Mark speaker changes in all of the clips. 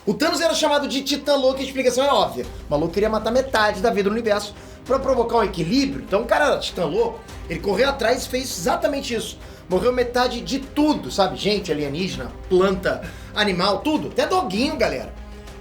Speaker 1: O Thanos era chamado de Titã Louco e a explicação é óbvia. O maluco queria matar metade da vida do universo pra provocar um equilíbrio. Então o cara era Titã Louco, ele correu atrás e fez exatamente isso. Morreu metade de tudo, sabe? Gente, alienígena, planta, animal, tudo. Até doguinho, galera.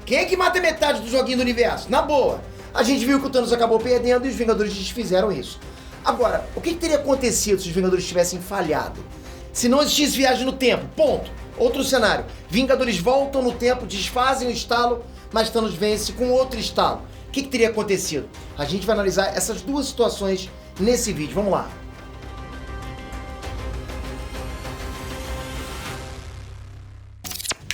Speaker 1: Quem é que mata metade do joguinho do universo? Na boa. A gente viu que o Thanos acabou perdendo e os Vingadores desfizeram isso. Agora, o que teria acontecido se os Vingadores tivessem falhado? Se não existisse viagem no tempo, ponto. Outro cenário, Vingadores voltam no tempo, desfazem o estalo, mas Thanos vence com outro estalo. O que teria acontecido? A gente vai analisar essas duas situações nesse vídeo, vamos lá.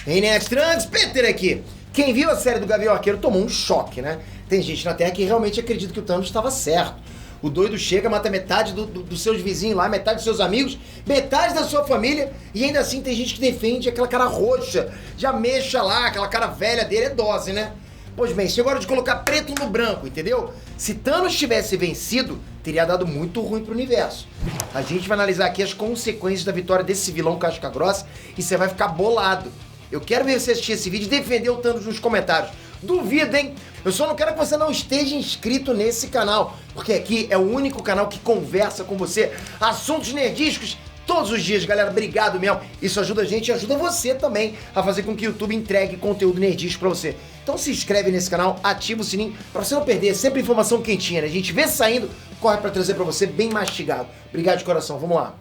Speaker 1: Hey, Nerd Trunks, Peter aqui. Quem viu a série do Gavião Arqueiro tomou um choque, né? Tem gente na Terra que realmente acredita que o Thanos estava certo. O doido chega, mata metade dos seus vizinhos lá, metade dos seus amigos, metade da sua família, e ainda assim tem gente que defende aquela cara roxa, de ameixa lá, aquela cara velha dele, é dose, né? Pois bem, chegou a hora de colocar preto no branco, entendeu? Se Thanos tivesse vencido, teria dado muito ruim pro universo. A gente vai analisar aqui as consequências da vitória desse vilão casca grossa, e você vai ficar bolado. Eu quero ver você assistir esse vídeo e defender o Thanos nos comentários. Duvido, hein? Eu só não quero que você não esteja inscrito nesse canal, porque aqui é o único canal que conversa com você assuntos nerdísticos todos os dias, galera. Obrigado mesmo. Isso ajuda a gente e ajuda você também a fazer com que o YouTube entregue conteúdo nerdístico pra você. Então se inscreve nesse canal, ativa o sininho pra você não perder. Sempre informação quentinha, né? A gente vê saindo, corre pra trazer pra você bem mastigado. Obrigado de coração. Vamos lá.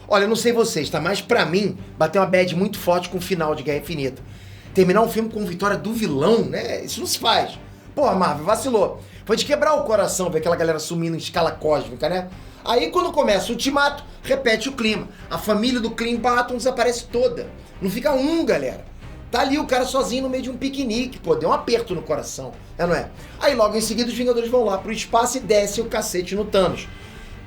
Speaker 1: Olha, eu não sei vocês, tá? Mas pra mim, bateu uma bad muito forte com o final de Guerra Infinita. Terminar um filme com vitória do vilão, né? Isso não se faz. Porra, Marvel, vacilou. Foi de quebrar o coração ver aquela galera sumindo em escala cósmica, né? Aí quando começa o Ultimato, repete o clima. A família do Clint Barton desaparece toda. Não fica um, galera. Tá ali o cara sozinho no meio de um piquenique. Pô, deu um aperto no coração, não é? Aí logo em seguida os Vingadores vão lá pro espaço e descem o cacete no Thanos.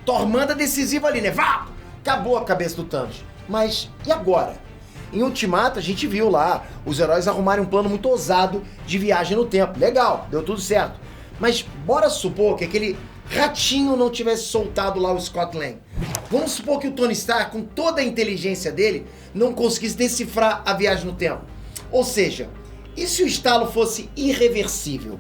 Speaker 1: Thor manda decisiva ali, né? Vá! Acabou a cabeça do Thanos. Mas e agora? Em Ultimato, a gente viu lá os heróis arrumarem um plano muito ousado de viagem no tempo. Legal, deu tudo certo. Mas bora supor que aquele ratinho não tivesse soltado lá o Scott Lang. Vamos supor que o Tony Stark, com toda a inteligência dele, não conseguisse decifrar a viagem no tempo. Ou seja, e se o estalo fosse irreversível?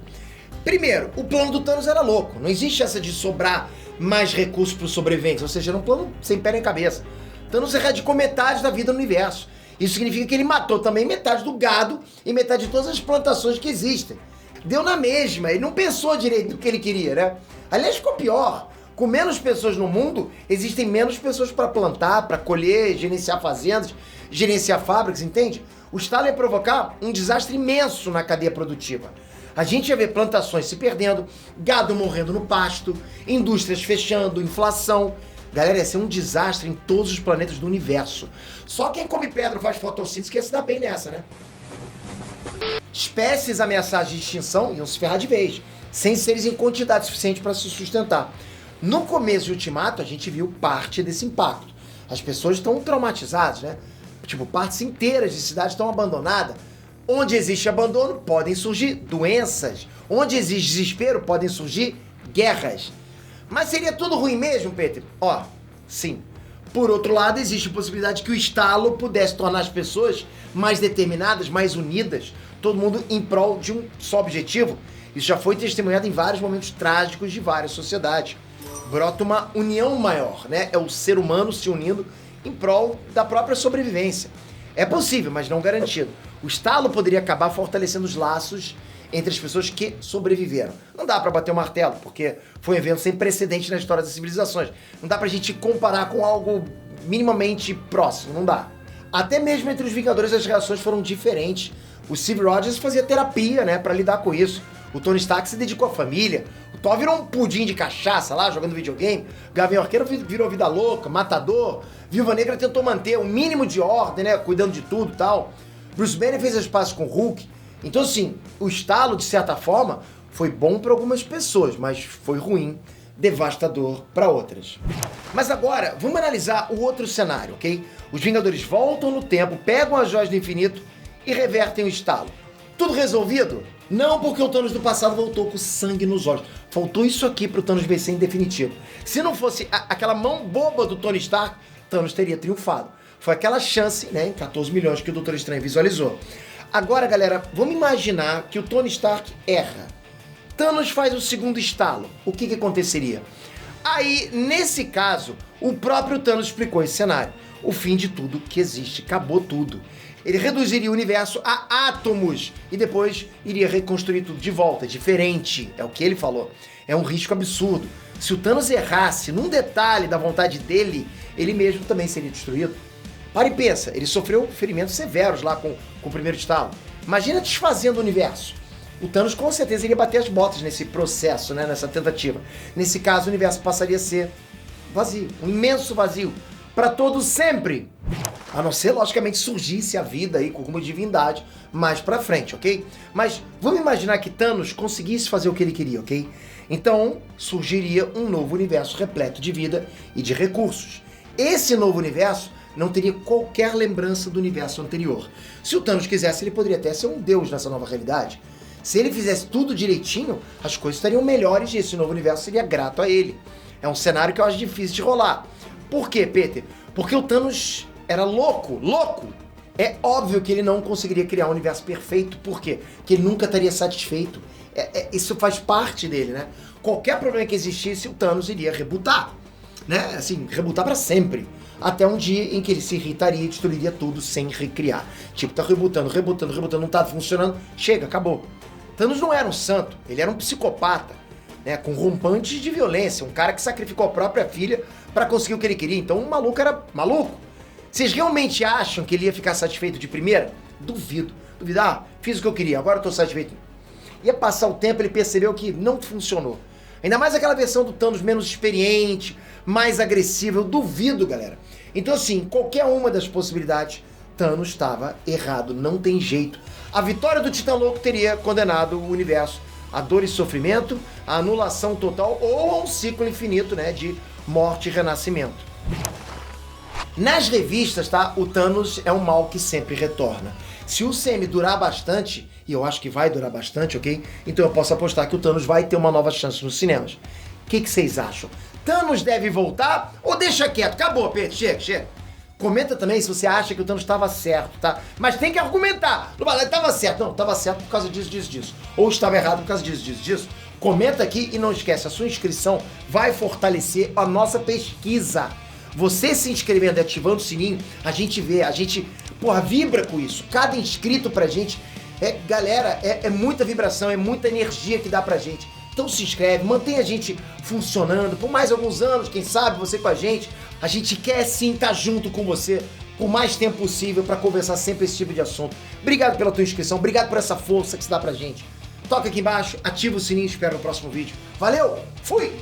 Speaker 1: Primeiro, o plano do Thanos era louco. Não existe essa de sobrar mais recursos para os sobreviventes. Ou seja, era um plano sem pé nem cabeça. Thanos erradicou metade da vida no universo. Isso significa que ele matou também metade do gado e metade de todas as plantações que existem. Deu na mesma, ele não pensou direito do que ele queria, né? Aliás, ficou pior. Com menos pessoas no mundo, existem menos pessoas para plantar, para colher, gerenciar fazendas, gerenciar fábricas, entende? O estalo ia provocar um desastre imenso na cadeia produtiva. A gente ia ver plantações se perdendo, gado morrendo no pasto, indústrias fechando, inflação. Galera, ia ser um desastre em todos os planetas do universo. Só quem come pedra faz fotossíntese que ia se dar bem nessa, né? Espécies ameaçadas de extinção iam se ferrar de vez, sem seres em quantidade suficiente para se sustentar. No começo de Ultimato, a gente viu parte desse impacto. As pessoas estão traumatizadas, né? Tipo, partes inteiras de cidades estão abandonadas. Onde existe abandono, podem surgir doenças. Onde existe desespero, podem surgir guerras. Mas seria tudo ruim mesmo, Peter? Ó, sim. Por outro lado, existe a possibilidade que o estalo pudesse tornar as pessoas mais determinadas, mais unidas, todo mundo em prol de um só objetivo. Isso já foi testemunhado em vários momentos trágicos de várias sociedades. Brota uma união maior, né? É o ser humano se unindo em prol da própria sobrevivência. É possível, mas não garantido. O estalo poderia acabar fortalecendo os laços entre as pessoas que sobreviveram. Não dá pra bater o martelo, porque foi um evento sem precedente na história das civilizações. Não dá pra gente comparar com algo minimamente próximo, não dá. Até mesmo entre os Vingadores as reações foram diferentes. O Steve Rogers fazia terapia, né, pra lidar com isso. O Tony Stark se dedicou à família. O Thor virou um pudim de cachaça lá, jogando videogame. O Gavião Arqueiro virou vida louca, matador. Viúva Negra tentou manter o mínimo de ordem, né, cuidando de tudo e tal. Bruce Banner fez as pazes com o Hulk. Então, assim, o estalo, de certa forma, foi bom para algumas pessoas, mas foi ruim, devastador para outras. Mas agora, vamos analisar o outro cenário, ok? Os Vingadores voltam no tempo, pegam as joias do infinito e revertem o estalo. Tudo resolvido? Não, porque o Thanos do passado voltou com sangue nos olhos. Faltou isso aqui pro Thanos vencer em definitivo. Se não fosse aquela mão boba do Tony Stark, Thanos teria triunfado. Foi aquela chance, né, em 14 milhões que o Doutor Estranho visualizou. Agora, galera, vamos imaginar que o Tony Stark erra. Thanos faz o segundo estalo. O que aconteceria? Aí, nesse caso, o próprio Thanos explicou esse cenário. O fim de tudo que existe, acabou tudo. Ele reduziria o universo a átomos e depois iria reconstruir tudo de volta, diferente, é o que ele falou. É um risco absurdo. Se o Thanos errasse num detalhe da vontade dele, ele mesmo também seria destruído. Para e pensa, ele sofreu ferimentos severos lá com o primeiro estalo. Imagina desfazendo o universo. O Thanos com certeza iria bater as botas nesse processo, né, nessa tentativa. Nesse caso, o universo passaria a ser vazio, um imenso vazio, para todos sempre. A não ser, logicamente, surgisse a vida aí como divindade mais pra frente, ok? Mas vamos imaginar que Thanos conseguisse fazer o que ele queria, ok? Então, surgiria um novo universo repleto de vida e de recursos. Esse novo universo não teria qualquer lembrança do universo anterior. Se o Thanos quisesse, ele poderia até ser um deus nessa nova realidade. Se ele fizesse tudo direitinho, as coisas estariam melhores e esse novo universo seria grato a ele. É um cenário que eu acho difícil de rolar. Por quê, Peter? Porque o Thanos era louco. É óbvio que ele não conseguiria criar um universo perfeito. Por quê? Porque ele nunca estaria satisfeito. Isso faz parte dele, né? Qualquer problema que existisse, o Thanos iria rebutar. Né? Assim, rebutar pra sempre. Até um dia em que ele se irritaria e destruiria tudo sem recriar. Tipo, tá rebutando, não tá funcionando. Chega, acabou. Thanos não era um santo, ele era um psicopata, né, com rompantes de violência, um cara que sacrificou a própria filha para conseguir o que ele queria. Então o maluco era maluco. Vocês realmente acham que ele ia ficar satisfeito de primeira? Duvido. Fiz o que eu queria, agora eu tô satisfeito. Ia passar o tempo, ele percebeu que não funcionou. Ainda mais aquela versão do Thanos menos experiente, mais agressiva, eu duvido, galera. Então assim, qualquer uma das possibilidades, Thanos estava errado, não tem jeito. A vitória do Titã Louco teria condenado o universo a dor e sofrimento, a anulação total ou a um ciclo infinito, né, de morte e renascimento. Nas revistas, tá, o Thanos é um mal que sempre retorna. Se o CM durar bastante, e eu acho que vai durar bastante, ok? Então eu posso apostar que o Thanos vai ter uma nova chance nos cinemas. O que vocês acham? Thanos deve voltar ou deixa quieto? Acabou, Pedro, chega. Comenta também se você acha que o Thanos estava certo, tá? Mas tem que argumentar. Não vai lá, estava certo. Não, estava certo por causa disso. Ou estava errado por causa disso. Comenta aqui e não esquece, a sua inscrição vai fortalecer a nossa pesquisa. Você se inscrevendo e ativando o sininho, a gente vê, vibra com isso. Cada inscrito pra gente, galera, é muita vibração, é muita energia que dá pra gente. Então se inscreve, mantém a gente funcionando por mais alguns anos, quem sabe você com a gente. A gente quer sim estar junto com você por mais tempo possível para conversar sempre esse tipo de assunto. Obrigado pela tua inscrição, obrigado por essa força que você dá pra gente. Toca aqui embaixo, ativa o sininho e espera no próximo vídeo. Valeu, fui!